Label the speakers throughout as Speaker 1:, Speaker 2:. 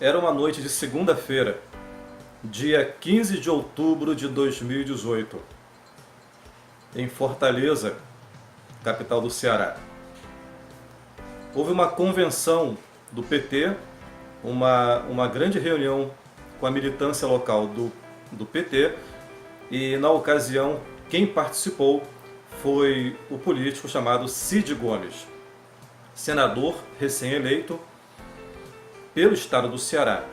Speaker 1: Era uma noite de segunda-feira, dia 15 de outubro de 2018, em Fortaleza, capital do Ceará. Houve uma convenção do PT, uma grande reunião com a militância local do PT, e na ocasião quem participou foi o político chamado Cid Gomes, senador recém-eleito pelo estado do Ceará,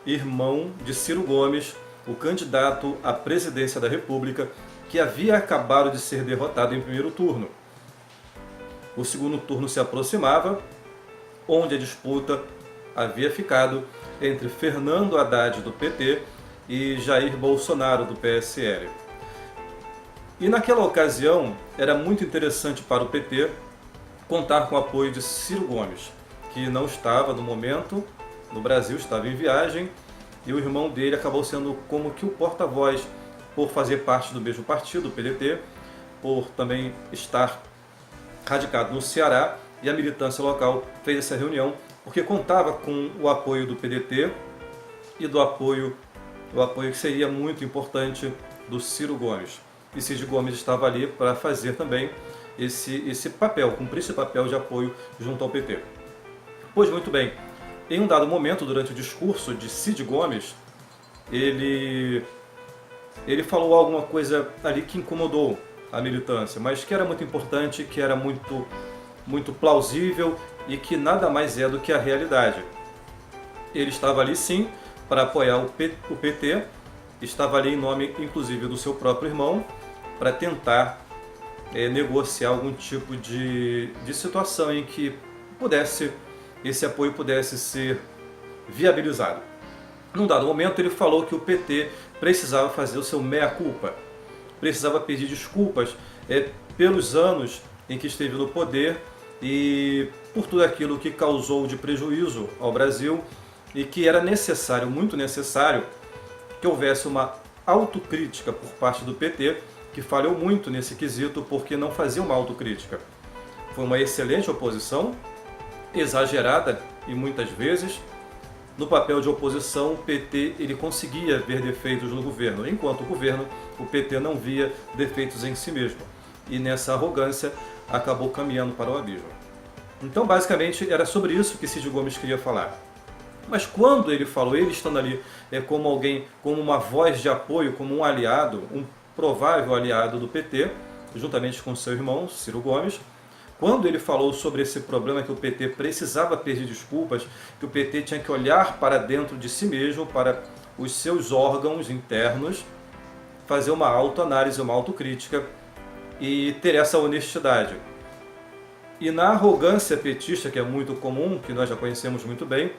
Speaker 1: irmão de Ciro Gomes, o candidato à presidência da República, que havia acabado de ser derrotado em primeiro turno. O segundo turno se aproximava, onde a disputa havia ficado entre Fernando Haddad, do PT, e Jair Bolsonaro, do PSL. E naquela ocasião era muito interessante para o PT contar com o apoio de Ciro Gomes, que não estava no momento no Brasil, estava em viagem, e o irmão dele acabou sendo como que o porta-voz, por fazer parte do mesmo partido, o PDT, por também estar radicado no Ceará, e a militância local fez essa reunião porque contava com o apoio do PDT e o apoio que seria muito importante do Ciro Gomes. E Cid Gomes estava ali para fazer também esse papel, cumprir esse papel de apoio junto ao PT. Pois muito bem, em um dado momento, durante o discurso de Cid Gomes, ele falou alguma coisa ali que incomodou a militância, mas que era muito importante, que era muito plausível e que nada mais é do que a realidade. Ele estava ali sim para apoiar o PT, estava ali em nome inclusive do seu próprio irmão, para tentar negociar algum tipo de situação em que esse apoio pudesse ser viabilizado. Num dado momento ele falou que o PT precisava fazer o seu mea-culpa, precisava pedir desculpas pelos anos em que esteve no poder e por tudo aquilo que causou de prejuízo ao Brasil, e que era necessário, muito necessário, que houvesse uma autocrítica por parte do PT, que falhou muito nesse quesito porque não fazia uma autocrítica. Foi uma excelente oposição, exagerada e muitas vezes. No papel de oposição, o PT ele conseguia ver defeitos no governo, enquanto o governo, o PT não via defeitos em si mesmo. E nessa arrogância acabou caminhando para o abismo. Então, basicamente, era sobre isso que Cid Gomes queria falar. Mas quando ele falou, ele estando ali como alguém, como uma voz de apoio, como um aliado, um provável aliado do PT, juntamente com seu irmão, Ciro Gomes, quando ele falou sobre esse problema que o PT precisava pedir desculpas, que o PT tinha que olhar para dentro de si mesmo, para os seus órgãos internos, fazer uma autoanálise, uma autocrítica e ter essa honestidade. E na arrogância petista, que é muito comum, que nós já conhecemos muito bem,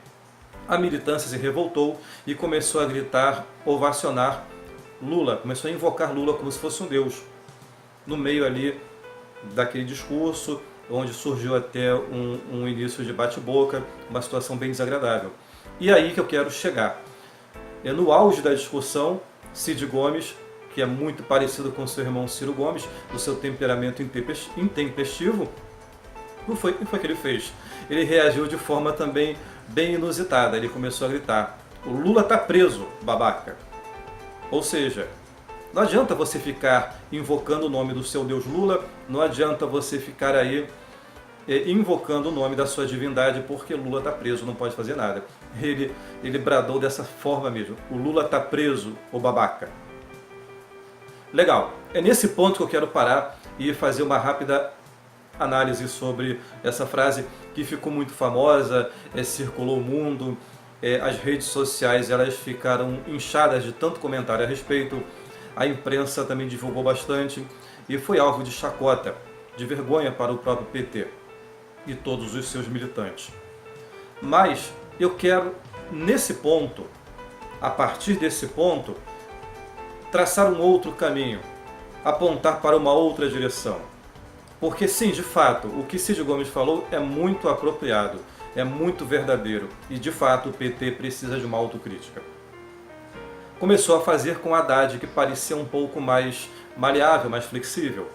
Speaker 1: a militância se revoltou e começou a gritar, ovacionar Lula, começou a invocar Lula como se fosse um deus. No meio ali daquele discurso, onde surgiu até um início de bate-boca, uma situação bem desagradável. E aí que eu quero chegar. No auge da discussão, Cid Gomes, que é muito parecido com seu irmão Ciro Gomes, o seu temperamento intempestivo, o que foi que ele fez? Ele reagiu de forma também bem inusitada. Ele começou a gritar: "O Lula está preso, babaca!" Ou seja, não adianta você ficar invocando o nome do seu Deus Lula, não adianta você ficar aí invocando o nome da sua divindade, porque Lula está preso, não pode fazer nada. Ele bradou dessa forma mesmo: "O Lula está preso, ô babaca!" Legal, é nesse ponto que eu quero parar e fazer uma rápida análise sobre essa frase que ficou muito famosa, circulou o mundo, as redes sociais elas ficaram inchadas de tanto comentário a respeito, a imprensa também divulgou bastante e foi alvo de chacota, de vergonha para o próprio PT e todos os seus militantes. Mas eu quero, nesse ponto, a partir desse ponto, traçar um outro caminho, apontar para uma outra direção. Porque sim, de fato, o que Cid Gomes falou é muito apropriado, é muito verdadeiro e de fato o PT precisa de uma autocrítica. Começou a fazer com Haddad, que parecia um pouco mais maleável, mais flexível,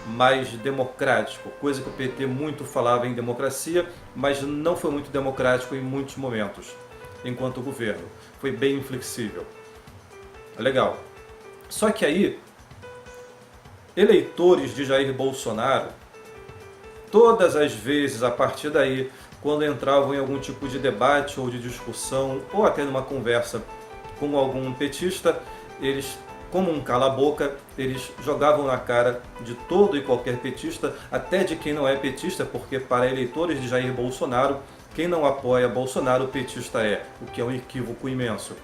Speaker 1: mais democrático, coisa que o PT muito falava em democracia, mas não foi muito democrático em muitos momentos. enquanto governo. Foi bem inflexível. Legal. Só que aí, eleitores de Jair Bolsonaro, todas as vezes a partir daí, quando entravam em algum tipo de debate ou de discussão, ou até numa conversa com algum petista, eles, como um cala-boca, eles jogavam na cara de todo e qualquer petista, até de quem não é petista, porque para eleitores de Jair Bolsonaro, quem não apoia Bolsonaro, petista é, o que é um equívoco imenso.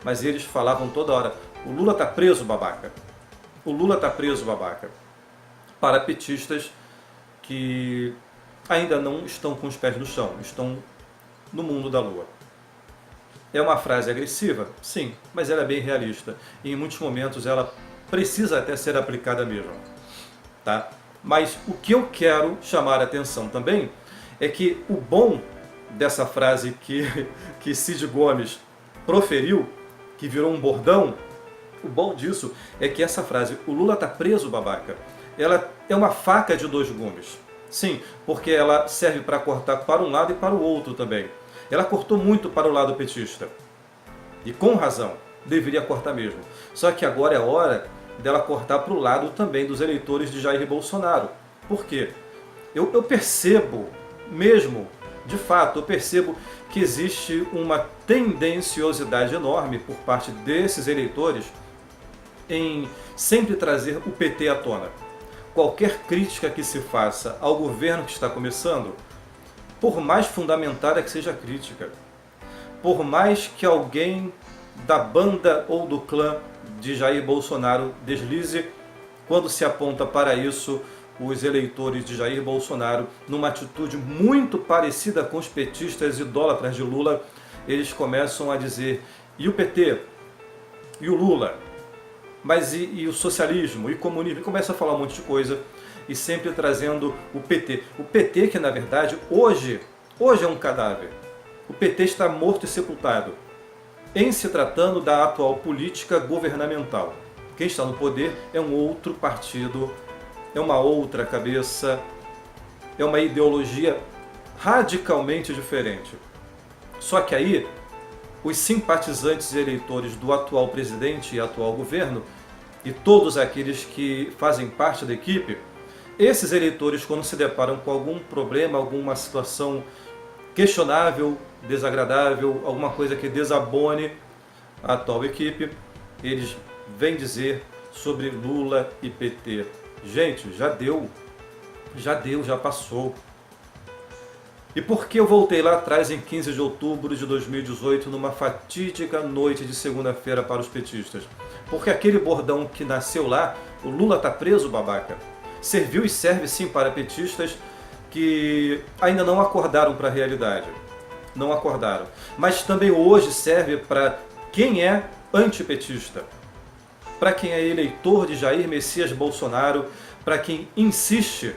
Speaker 1: Mas eles falavam toda hora, o Lula está preso, babaca. O Lula está preso, babaca. Para petistas que ainda não estão com os pés no chão, estão no mundo da lua. É uma frase agressiva? Sim, mas ela é bem realista. E em muitos momentos ela precisa até ser aplicada mesmo. Tá? Mas o que eu quero chamar a atenção também é que o bom dessa frase que Cid Gomes proferiu, que virou um bordão, o bom disso é que essa frase, o Lula tá preso, babaca, ela é uma faca de dois gumes. Sim, porque ela serve para cortar para um lado e para o outro também. Ela cortou muito para o lado petista. E com razão, deveria cortar mesmo. Só que agora é hora dela cortar para o lado também dos eleitores de Jair Bolsonaro. Por quê? Eu percebo mesmo, de fato, eu percebo que existe uma tendenciosidade enorme por parte desses eleitores em sempre trazer o PT à tona. Qualquer crítica que se faça ao governo que está começando, por mais fundamentada que seja a crítica, por mais que alguém da banda ou do clã de Jair Bolsonaro deslize, quando se aponta para isso, os eleitores de Jair Bolsonaro, numa atitude muito parecida com os petistas idólatras de Lula, eles começam a dizer, e o PT? E o Lula? Mas e o socialismo? E o comunismo? E começa a falar um monte de coisa, e sempre trazendo o PT. O PT que, na verdade, hoje é um cadáver. O PT está morto e sepultado, em se tratando da atual política governamental. Quem está no poder é um outro partido, é uma outra cabeça, é uma ideologia radicalmente diferente. Só que aí, os simpatizantes e eleitores do atual presidente e atual governo, e todos aqueles que fazem parte da equipe, esses eleitores, quando se deparam com algum problema, alguma situação questionável, desagradável, alguma coisa que desabone a atual equipe, eles vêm dizer sobre Lula e PT. Gente, já deu, já passou. E por que eu voltei lá atrás em 15 de outubro de 2018, numa fatídica noite de segunda-feira para os petistas? Porque aquele bordão que nasceu lá, o Lula tá preso, babaca, serviu e serve sim para petistas que ainda não acordaram para a realidade. Não acordaram. Mas também hoje serve para quem é antipetista, para quem é eleitor de Jair Messias Bolsonaro, para quem insiste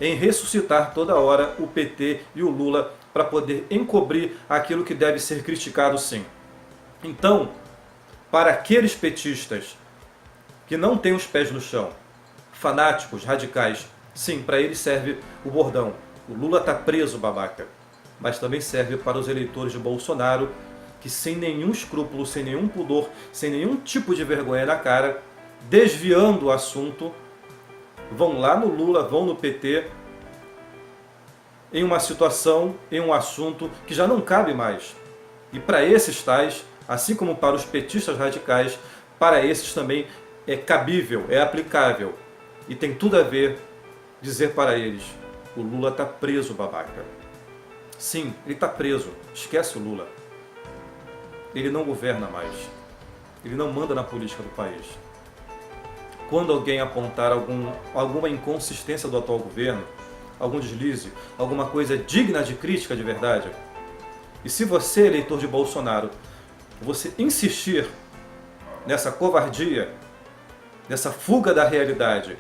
Speaker 1: em ressuscitar toda hora o PT e o Lula para poder encobrir aquilo que deve ser criticado sim. Então, para aqueles petistas que não têm os pés no chão, fanáticos, radicais, sim, para eles serve o bordão. O Lula está preso, babaca. Mas também serve para os eleitores de Bolsonaro, que sem nenhum escrúpulo, sem nenhum pudor, sem nenhum tipo de vergonha na cara, desviando o assunto, vão lá no Lula, vão no PT, em uma situação, em um assunto que já não cabe mais. E para esses tais, assim como para os petistas radicais, para esses também é cabível, é aplicável. E tem tudo a ver dizer para eles, o Lula está preso, babaca. Sim, ele está preso, esquece o Lula. Ele não governa mais. Ele não manda na política do país. Quando alguém apontar alguma inconsistência do atual governo, algum deslize, alguma coisa digna de crítica de verdade, e se você, eleitor de Bolsonaro, você insistir nessa covardia, nessa fuga da realidade,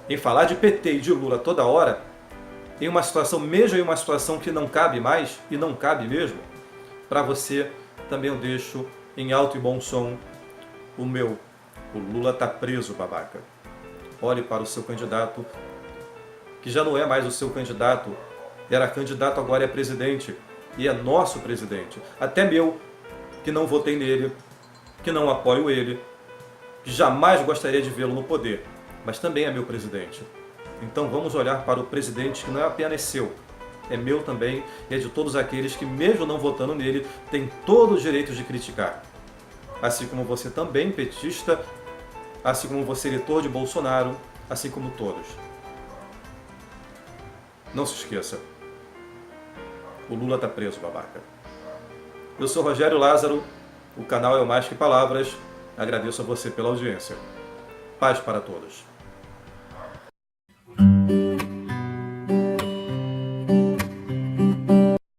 Speaker 1: em falar de PT e de Lula toda hora, em uma situação, mesmo em uma situação que não cabe mais, e não cabe mesmo, para você também eu deixo em alto e bom som o meu. O Lula está preso, babaca. Olhe para o seu candidato, que já não é mais o seu candidato, era candidato, agora é presidente. e é nosso presidente. Até meu, que não votei nele, que não apoio ele, que jamais gostaria de vê-lo no poder, mas também é meu presidente. Então vamos olhar para o presidente que não é apenas seu, é meu também e é de todos aqueles que, mesmo não votando nele, têm todo o direito de criticar. Assim como você também, petista, assim como você, eleitor de Bolsonaro, assim como todos. Não se esqueça, o Lula está preso, babaca. Eu sou Rogério Lázaro, o canal é o Mais Que Palavras, agradeço a você pela audiência. Paz para todos.